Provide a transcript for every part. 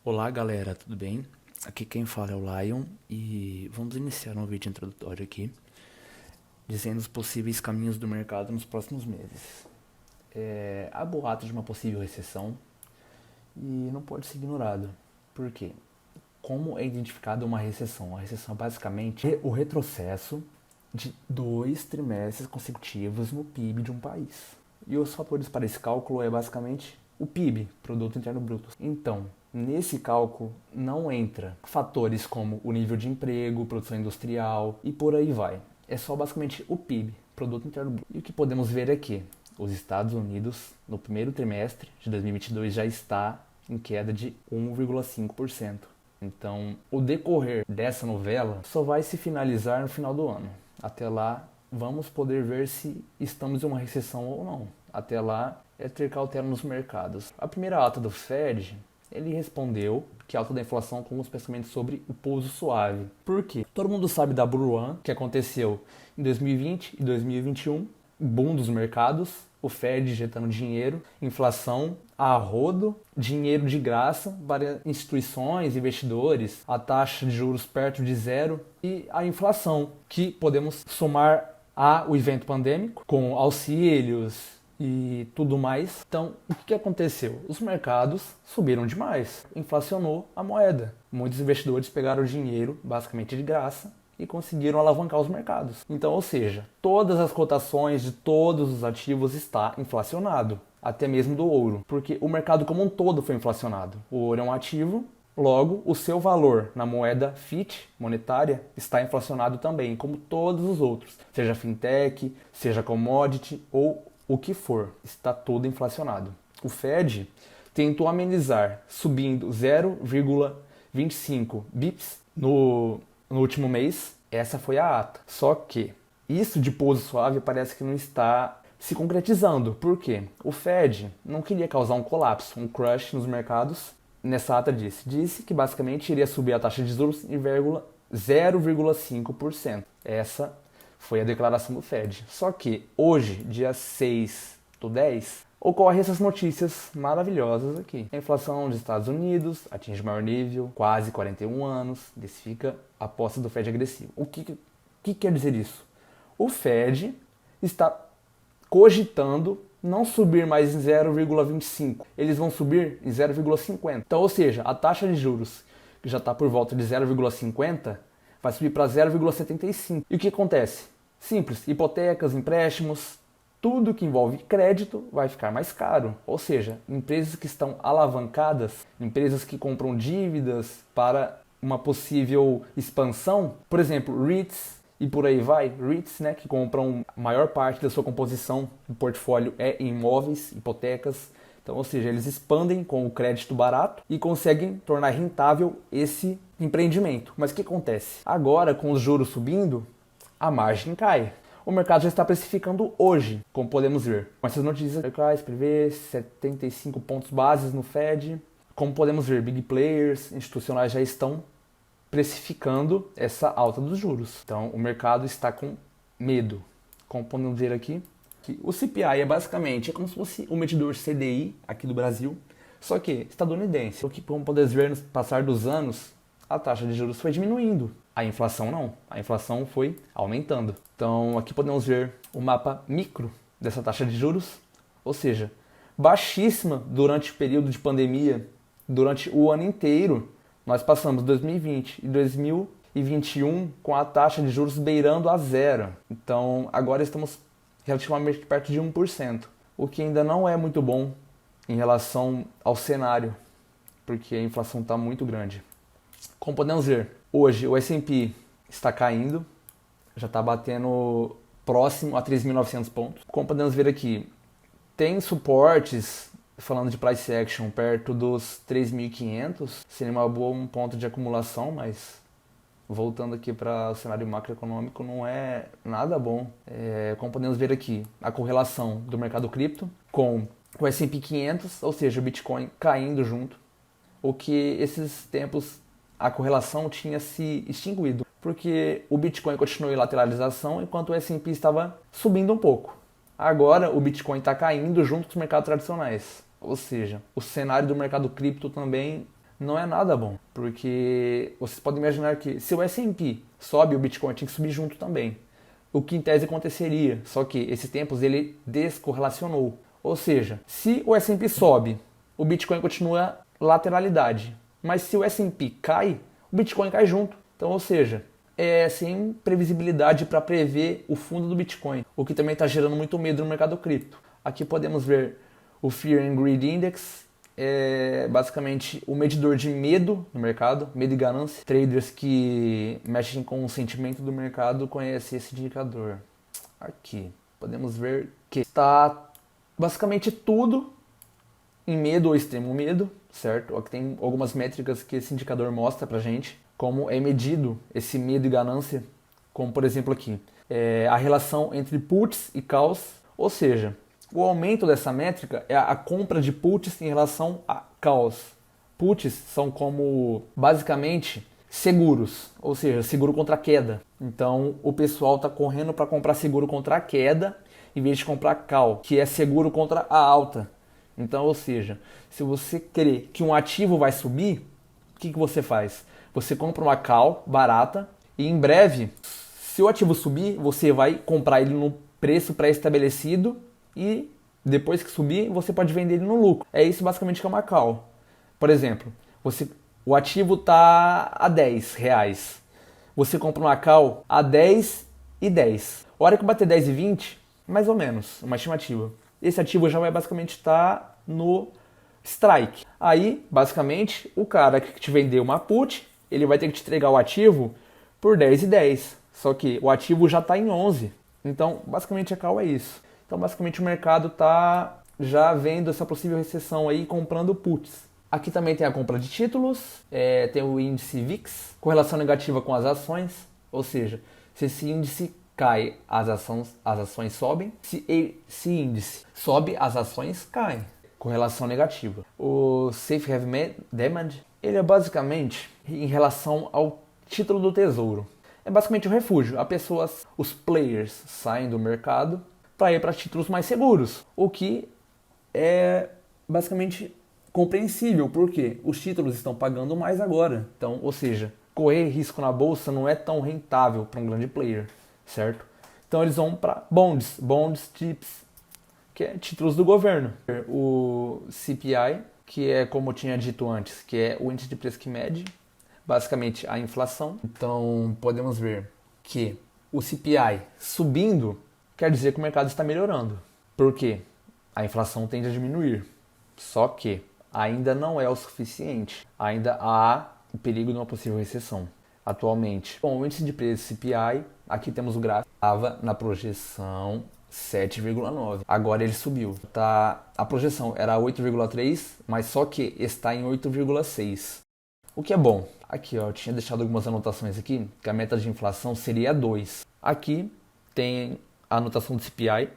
Olá galera, tudo bem? Aqui quem fala é o Lion e vamos iniciar um vídeo introdutório aqui, dizendo os possíveis caminhos do mercado nos próximos meses. Há boatos de uma possível recessão e não pode ser ignorado. Por quê? Como é identificada uma recessão? A recessão basicamente é o retrocesso de 2 trimestres consecutivos no PIB de um país. E os fatores para esse cálculo é basicamente o PIB, Produto Interno Bruto. Então, nesse cálculo não entra fatores como o nível de emprego, produção industrial e por aí vai. É só basicamente o PIB, Produto Interno Bruto. E o que podemos ver é que os Estados Unidos, no primeiro trimestre de 2022, já está em queda de 1,5%. Então, o decorrer dessa novela só vai se finalizar no final do ano. Até lá, vamos poder ver se estamos em uma recessão ou não. Até lá, é ter cautela nos mercados. A primeira ata do Fed, ele respondeu que a alta da inflação com os pensamentos sobre o pouso suave. Por quê? Todo mundo sabe da Bull Run, que aconteceu em 2020 e 2021, boom dos mercados, o Fed injetando dinheiro, inflação a rodo, dinheiro de graça para instituições, investidores, a taxa de juros perto de zero e a inflação, que podemos somar ao evento pandêmico, com auxílios e tudo mais. Então, o que aconteceu? Os mercados subiram demais, inflacionou a moeda. Muitos investidores pegaram o dinheiro basicamente de graça e conseguiram alavancar os mercados. Então, ou seja, todas as cotações de todos os ativos está inflacionado, até mesmo do ouro, porque o mercado como um todo foi inflacionado. O ouro é um ativo, logo o seu valor na moeda fiat monetária está inflacionado também, como todos os outros, seja fintech, seja commodity ou o que for, está tudo inflacionado. O Fed tentou amenizar subindo 0,25 bips no último mês. Essa foi a ata. Só que isso de pouso suave parece que não está se concretizando. Por quê? O Fed não queria causar um colapso, um crash nos mercados. Nessa ata disse que basicamente iria subir a taxa de juros em 0,5%. Essa foi a declaração do Fed. Só que hoje, dia 6/10, ocorrem essas notícias maravilhosas aqui. A inflação dos Estados Unidos atinge o maior nível, quase 41 anos, intensifica a aposta do Fed agressivo. O que quer dizer isso? O Fed está cogitando não subir mais em 0,25. Eles vão subir em 0,50. Então, ou seja, a taxa de juros, que já está por volta de 0,50, vai subir para 0,75. E o que acontece? Simples, hipotecas, empréstimos, tudo que envolve crédito vai ficar mais caro. Ou seja, empresas que estão alavancadas, empresas que compram dívidas para uma possível expansão, por exemplo, REITs e por aí vai, REITs, né, que compram a maior parte da sua composição do portfólio é em imóveis, hipotecas. Então, ou seja, eles expandem com o crédito barato e conseguem tornar rentável esse empreendimento. Mas o que acontece? Agora, com os juros subindo, a margem cai. O mercado já está precificando hoje, como podemos ver. Com essas notícias, prevê 75 pontos bases no Fed. Como podemos ver, big players institucionais já estão precificando essa alta dos juros. Então, o mercado está com medo. Como podemos ver aqui, que o CPI é como se fosse o medidor CDI aqui do Brasil, só que estadunidense. O que, como podemos ver no passar dos anos, a taxa de juros foi diminuindo. A inflação não. A inflação foi aumentando. Então, aqui podemos ver o mapa micro dessa taxa de juros, ou seja, baixíssima durante o período de pandemia, durante o ano inteiro. Nós passamos 2020 e 2021 com a taxa de juros beirando a zero. Então, agora estamos relativamente perto de 1%, o que ainda não é muito bom em relação ao cenário, porque a inflação está muito grande. Como podemos ver, hoje o S&P está caindo, já está batendo próximo a 3.900 pontos. Como podemos ver aqui, tem suportes, falando de price action, perto dos 3.500, seria um ponto de acumulação, mas voltando aqui para o cenário macroeconômico, não é nada bom. Como podemos ver aqui, a correlação do mercado cripto com o S&P 500, ou seja, o Bitcoin caindo junto, o que esses tempos a correlação tinha se extinguido, porque o Bitcoin continuou em lateralização enquanto o S&P estava subindo um pouco. Agora o Bitcoin está caindo junto com os mercados tradicionais. Ou seja, o cenário do mercado cripto também não é nada bom, porque vocês podem imaginar que se o S&P sobe, o Bitcoin tem que subir junto também. O que em tese aconteceria, só que esses tempos ele descorrelacionou. Ou seja, se o S&P sobe, o Bitcoin continua lateralidade, mas se o S&P cai, o Bitcoin cai junto. Então, ou seja, é sem previsibilidade para prever o fundo do Bitcoin, o que também está gerando muito medo no mercado cripto. Aqui podemos ver o Fear and Greed Index, é basicamente o medidor de medo no mercado, medo e ganância. Traders que mexem com o sentimento do mercado conhecem esse indicador. Aqui podemos ver que está basicamente tudo em medo ou extremo medo, certo? Aqui tem algumas métricas que esse indicador mostra pra gente, como é medido esse medo e ganância, como por exemplo aqui, a relação entre puts e calls, ou seja, o aumento dessa métrica é a compra de puts em relação a calls. Puts são como, basicamente, seguros, ou seja, seguro contra a queda. Então, o pessoal está correndo para comprar seguro contra a queda, em vez de comprar call, que é seguro contra a alta. Então, ou seja, se você crê que um ativo vai subir, o que você faz? Você compra uma call barata e em breve, se o ativo subir, você vai comprar ele no preço pré-estabelecido e depois que subir, você pode vender ele no lucro. É isso basicamente que é uma call. Por exemplo, o ativo está a R$10. Você compra uma call a 10 e 10. A hora que bater 10 e 20, mais ou menos, uma estimativa. Esse ativo já vai basicamente estar no strike. Aí, basicamente, o cara que te vendeu uma put, ele vai ter que te entregar o ativo por 10 e 10. Só que o ativo já está em 11. Então, basicamente, a call é isso. Então, basicamente, o mercado está já vendo essa possível recessão aí, comprando puts. Aqui também tem a compra de títulos, tem o índice VIX, correlação negativa com as ações, ou seja, se esse índice cai, as ações sobem, se esse índice sobe, as ações caem. Correlação negativa. O Safe Haven Demand, ele é basicamente em relação ao título do tesouro. É basicamente o refúgio. Os players saem do mercado para ir para títulos mais seguros, o que é basicamente compreensível, porque os títulos estão pagando mais agora. Então, ou seja, correr risco na bolsa não é tão rentável para um grande player, certo? Então eles vão para bonds, chips, que é títulos do governo. O CPI, que é como eu tinha dito antes, que é o índice de preço que mede basicamente a inflação. Então podemos ver que o CPI subindo quer dizer que o mercado está melhorando. Por quê? A inflação tende a diminuir. Só que ainda não é o suficiente. Ainda há o perigo de uma possível recessão. Atualmente, bom, o índice de preço CPI, aqui temos o gráfico, estava na projeção 7,9. Agora ele subiu. A projeção era 8,3, mas só que está em 8,6. O que é bom. Aqui, ó, eu tinha deixado algumas anotações aqui, que a meta de inflação seria 2. Aqui tem a anotação do CPI.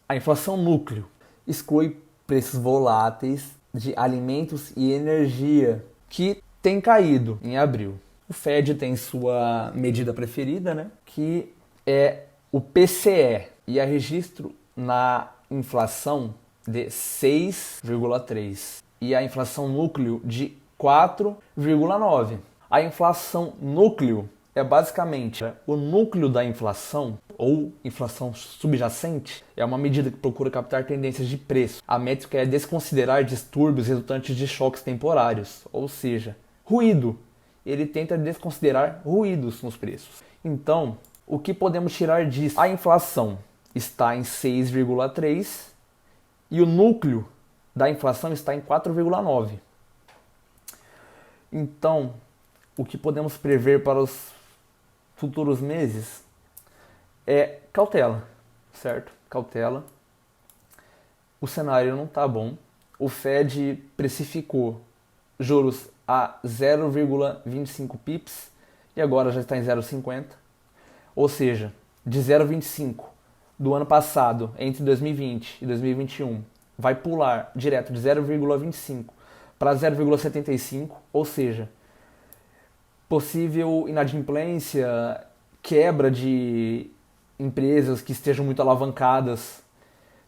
A inflação núcleo exclui preços voláteis de alimentos e energia, que tem caído em abril. O Fed tem sua medida preferida, né, que é o PCE, e há registro na inflação de 6,3 e a inflação núcleo de 4,9. A inflação núcleo é basicamente o núcleo da inflação, ou inflação subjacente, é uma medida que procura captar tendências de preço. A métrica é desconsiderar distúrbios resultantes de choques temporários, ou seja, ruído. Ele tenta desconsiderar ruídos nos preços. Então, o que podemos tirar disso? A inflação está em 6,3 e o núcleo da inflação está em 4,9. Então, o que podemos prever para os futuros meses é cautela, certo? Cautela. O cenário não está bom. O Fed precificou juros a 0,25 pips e agora já está em 0,50. Ou seja, de 0,25 do ano passado, entre 2020 e 2021, vai pular direto de 0,25 para 0,75, ou seja, possível inadimplência, quebra de empresas que estejam muito alavancadas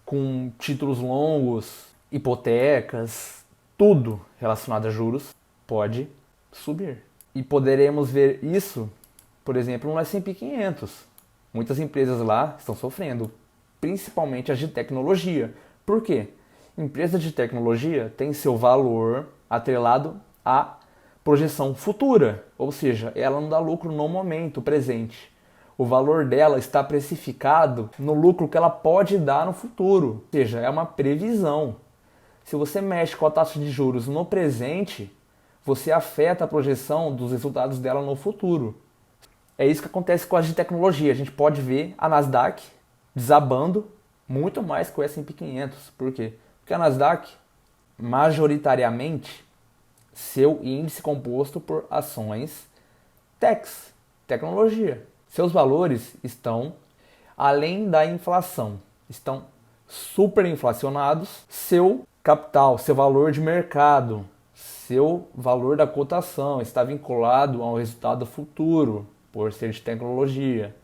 com títulos longos, hipotecas, tudo relacionado a juros pode subir. E poderemos ver isso, por exemplo, no S&P 500. Muitas empresas lá estão sofrendo, principalmente as de tecnologia. Por quê? Empresa de tecnologia tem seu valor atrelado à projeção futura, ou seja, ela não dá lucro no momento presente. O valor dela está precificado no lucro que ela pode dar no futuro, ou seja, é uma previsão. Se você mexe com a taxa de juros no presente, você afeta a projeção dos resultados dela no futuro. É isso que acontece com as de tecnologia. A gente pode ver a Nasdaq desabando muito mais que o S&P 500. Por quê? Porque a Nasdaq, majoritariamente, seu índice composto por ações techs, tecnologia. Seus valores estão além da inflação, estão superinflacionados. Seu capital, seu valor de mercado, seu valor da cotação está vinculado ao resultado futuro, por ser de tecnologia.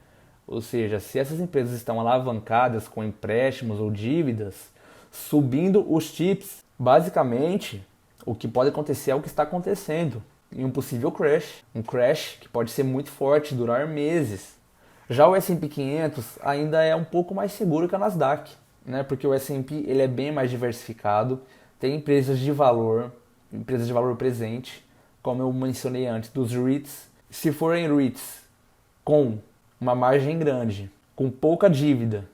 Ou seja, se essas empresas estão alavancadas com empréstimos ou dívidas, subindo os chips, basicamente, o que pode acontecer é o que está acontecendo. Em um possível crash. Um crash que pode ser muito forte, durar meses. Já o S&P 500 ainda é um pouco mais seguro que a Nasdaq, né? Porque o S&P ele é bem mais diversificado, tem empresas de valor presente, como eu mencionei antes, dos REITs. Se forem REITs com uma margem grande, com pouca dívida,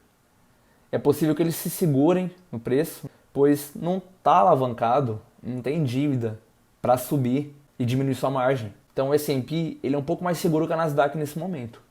é possível que eles se segurem no preço, pois não está alavancado, não tem dívida para subir e diminuir sua margem. Então o S&P ele é um pouco mais seguro que a Nasdaq nesse momento,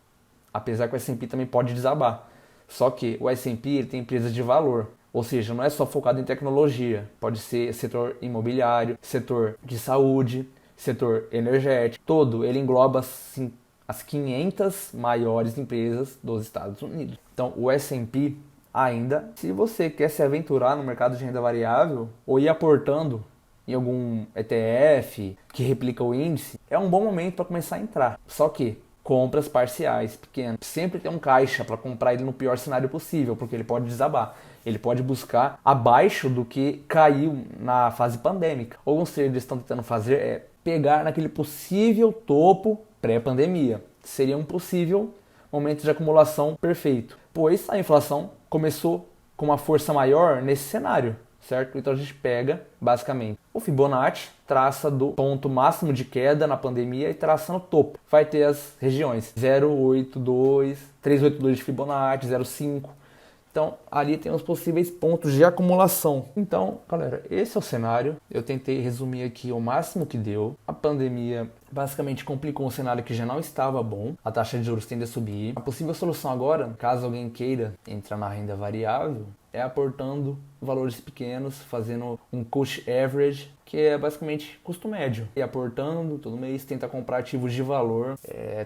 apesar que o S&P também pode desabar. Só que o S&P ele tem empresas de valor, ou seja, não é só focado em tecnologia, pode ser setor imobiliário, setor de saúde, setor energético, todo ele engloba assim, as 500 maiores empresas dos Estados Unidos. Então o S&P ainda, se você quer se aventurar no mercado de renda variável ou ir aportando em algum ETF que replica o índice, é um bom momento para começar a entrar. Só que compras parciais, pequenas. Sempre tem um caixa para comprar ele no pior cenário possível, porque ele pode desabar. Ele pode buscar abaixo do que caiu na fase pandêmica. Ou seja, eles estão tentando fazer é pegar naquele possível topo pré-pandemia. Seria um possível momento de acumulação perfeito, pois a inflação começou com uma força maior nesse cenário, certo? Então a gente pega, basicamente, o Fibonacci, traça do ponto máximo de queda na pandemia e traça no topo. Vai ter as regiões 0,82, 382 de Fibonacci, 0,5. Então, ali tem os possíveis pontos de acumulação. Então, galera, esse é o cenário. Eu tentei resumir aqui o máximo que deu. A pandemia basicamente complicou um cenário que já não estava bom. A taxa de juros tende a subir. A possível solução agora, caso alguém queira entrar na renda variável, é aportando valores pequenos, fazendo um cost average, que é basicamente custo médio. E aportando todo mês, tentar comprar ativos de valor,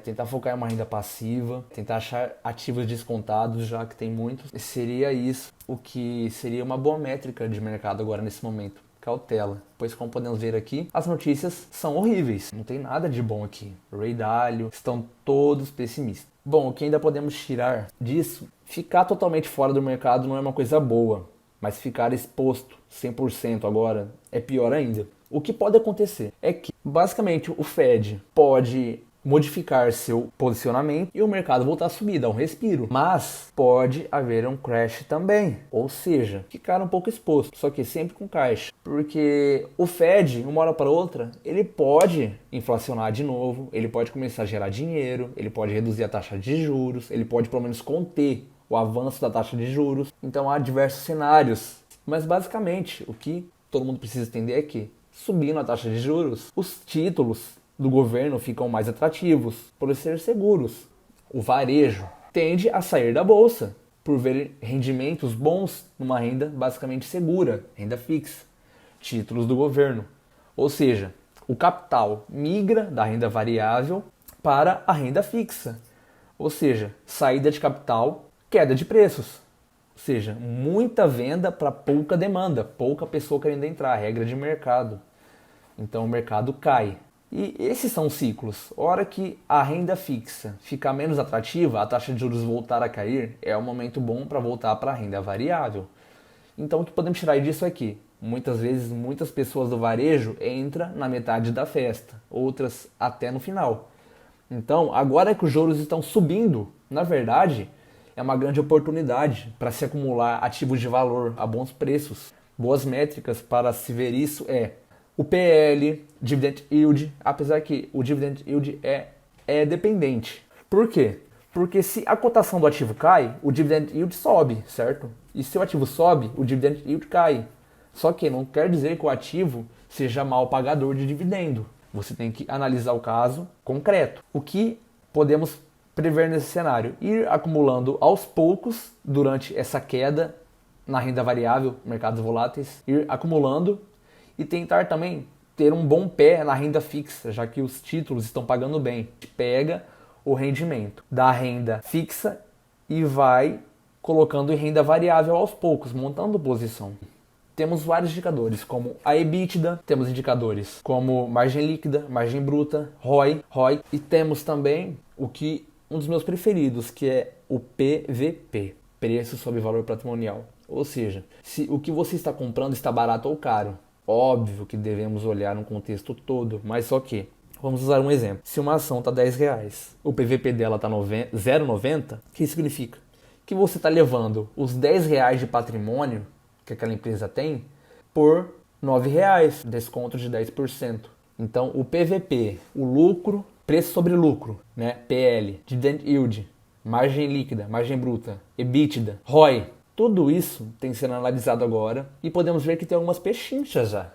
tentar focar em uma renda passiva, tentar achar ativos descontados, já que tem muitos. Seria isso o que seria uma boa métrica de mercado agora nesse momento. Cautela, pois como podemos ver aqui, as notícias são horríveis. Não tem nada de bom aqui. Ray Dalio, estão todos pessimistas. Bom, o que ainda podemos tirar disso, ficar totalmente fora do mercado não é uma coisa boa, mas ficar exposto 100% agora é pior ainda. O que pode acontecer é que, basicamente, o Fed pode modificar seu posicionamento e o mercado voltar a subir, dar um respiro. Mas pode haver um crash também, ou seja, ficar um pouco exposto, só que sempre com caixa. Porque o Fed, uma hora para outra, ele pode inflacionar de novo, ele pode começar a gerar dinheiro, ele pode reduzir a taxa de juros, ele pode pelo menos conter o avanço da taxa de juros. Então há diversos cenários. Mas basicamente, o que todo mundo precisa entender é que, subindo a taxa de juros, os títulos do governo ficam mais atrativos por ser seguros. O varejo tende a sair da bolsa por ver rendimentos bons numa renda basicamente segura, renda fixa, títulos do governo. Ou seja, o capital migra da renda variável para a renda fixa. Ou seja, saída de capital, queda de preços. Ou seja, muita venda para pouca demanda, pouca pessoa querendo entrar, regra de mercado. Então o mercado cai. E esses são os ciclos. A hora que a renda fixa ficar menos atrativa, a taxa de juros voltar a cair, é um momento bom para voltar para a renda variável. Então o que podemos tirar disso é que Muitas vezes, muitas pessoas do varejo entram na metade da festa, outras até no final. Então, agora que os juros estão subindo, na verdade, é uma grande oportunidade para se acumular ativos de valor a bons preços. Boas métricas para se ver isso é o PL, Dividend Yield, apesar que o Dividend Yield é dependente. Por quê? Porque se a cotação do ativo cai, o Dividend Yield sobe, certo? E se o ativo sobe, o Dividend Yield cai. Só que não quer dizer que o ativo seja mal pagador de dividendo. Você tem que analisar o caso concreto. O que podemos prever nesse cenário? Ir acumulando aos poucos durante essa queda na renda variável, mercados voláteis, ir acumulando e tentar também ter um bom pé na renda fixa, já que os títulos estão pagando bem. A gente pega o rendimento da renda fixa e vai colocando em renda variável aos poucos, montando posição. Temos vários indicadores, como a EBITDA, temos indicadores como margem líquida, margem bruta, ROI, e temos também um dos meus preferidos, que é o PVP, preço sobre valor patrimonial. Ou seja, se o que você está comprando está barato ou caro. Óbvio que devemos olhar no contexto todo, mas só que, vamos usar um exemplo. Se uma ação está R$10, o PVP dela está 0,90, o que significa? Que você está levando os R$10 de patrimônio que aquela empresa tem por R$9, desconto de 10%. Então o PVP, o lucro, preço sobre lucro, né? PL, Dividend Yield, margem líquida, margem bruta, EBITDA, ROI, tudo isso tem que ser analisado agora e podemos ver que tem algumas pechinchas já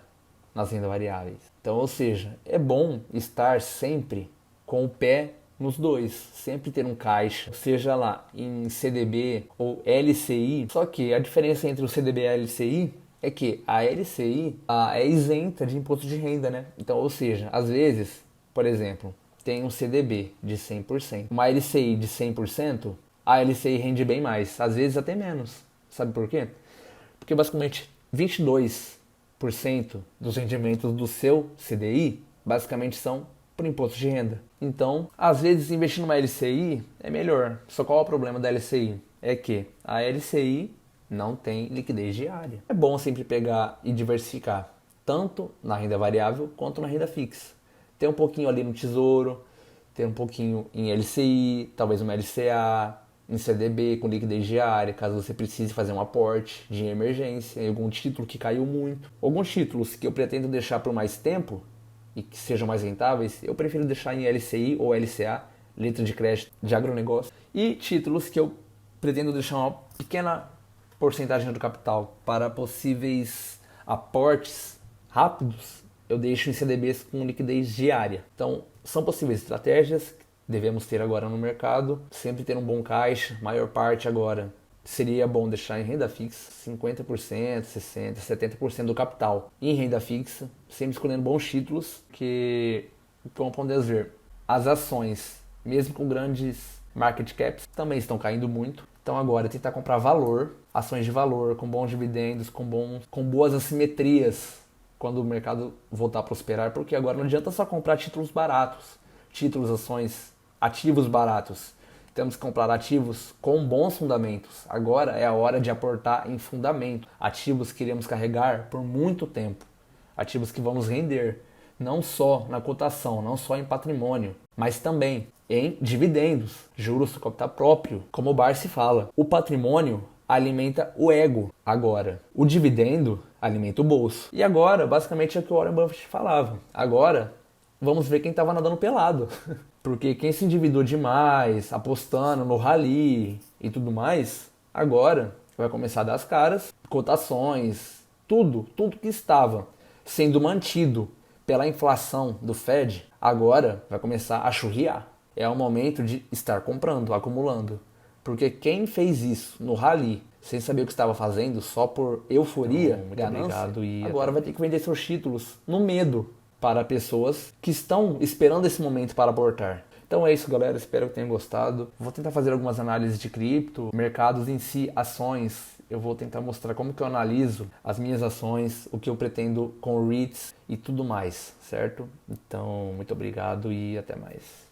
nas rendas variáveis. Então, ou seja, é bom estar sempre com o pé nos dois, sempre ter um caixa, seja lá em CDB ou LCI. Só que a diferença entre o CDB e a LCI é que a LCI é isenta de imposto de renda, né? Então, ou seja, às vezes, por exemplo, tem um CDB de 100%, uma LCI de 100%, a LCI rende bem mais, às vezes até menos. Sabe por quê? Porque basicamente 22% dos rendimentos do seu CDI basicamente são por imposto de renda. Então, às vezes, investir numa LCI é melhor. Só qual é o problema da LCI? É que a LCI não tem liquidez diária. É bom sempre pegar e diversificar, tanto na renda variável quanto na renda fixa. Ter um pouquinho ali no Tesouro, ter um pouquinho em LCI, talvez uma LCA, em CDB com liquidez diária, caso você precise fazer um aporte de emergência, em algum título que caiu muito. Alguns títulos que eu pretendo deixar por mais tempo e que sejam mais rentáveis, eu prefiro deixar em LCI ou LCA, letra de crédito de agronegócio, e títulos que eu pretendo deixar uma pequena porcentagem do capital para possíveis aportes rápidos, eu deixo em CDBs com liquidez diária. Então, são possíveis estratégias que devemos ter agora no mercado, sempre ter um bom caixa, maior parte agora seria bom deixar em renda fixa, 50%, 60%, 70% do capital em renda fixa, sempre escolhendo bons títulos que, como podemos ver, as ações, mesmo com grandes market caps, também estão caindo muito. Então agora tentar comprar valor, ações de valor, com bons dividendos, com boas assimetrias quando o mercado voltar a prosperar, porque agora não adianta só comprar títulos baratos, títulos, ações, ativos baratos. Temos que comprar ativos com bons fundamentos. Agora é a hora de aportar em fundamento. Ativos que iremos carregar por muito tempo. Ativos que vamos render, não só na cotação, não só em patrimônio, mas também em dividendos, juros do capital próprio. Como o Barsi fala, o patrimônio alimenta o ego agora. O dividendo alimenta o bolso. E agora, basicamente, é o que o Warren Buffett falava. Agora, vamos ver quem estava nadando pelado. Porque quem se endividou demais, apostando no rally e tudo mais, agora vai começar a dar as caras, cotações, tudo que estava sendo mantido pela inflação do Fed, agora vai começar a churriar. É o momento de estar comprando, acumulando. Porque quem fez isso no rally, sem saber o que estava fazendo, só por euforia, muito ganância, obrigado e agora vai ter que vender seus títulos no medo para pessoas que estão esperando esse momento para aportar. Então é isso, galera. Espero que tenham gostado. Vou tentar fazer algumas análises de cripto, mercados em si, ações. Eu vou tentar mostrar como que eu analiso as minhas ações, o que eu pretendo com REITs e tudo mais, certo? Então, muito obrigado e até mais.